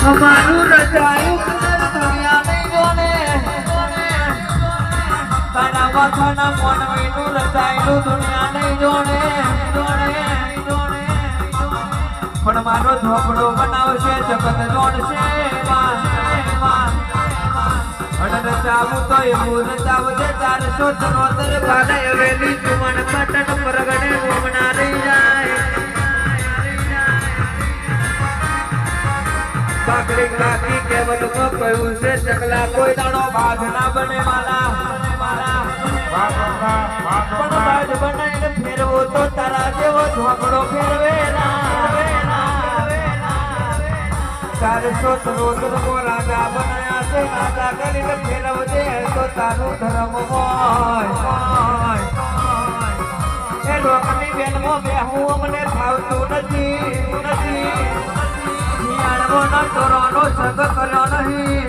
અમારું રચાયું દુનિયા નહીં જોને તારા વાખાના મોનવીનું રચાયેલું દુનિયા નહીં જોને પણ મારો ઝોપડો બનાવશે જગત જોડશે રચાવું તો એવું રચાવું છે 473 ભાડે હવેલી ચુમણ પટન પરગડે રોમના રહી જાય બાકડી બાકી કેવલમાં કહ્યું છે ચકલા કોઈ દાડો બાજ ના બને માલા પણ બાજ બનાવીને ફેરવો તો તારા જેવો ઝોપડો ફેરવે ચારસો રોજ રાજા બનાયા છે રાજા કરીને ફેરવજે તો તારું ધર્મ હોય એ લોકની બેનમાં બેહું અમને ફાવતું નથી શિયાળો ન તોરવાનો સગ કર્યો નહીં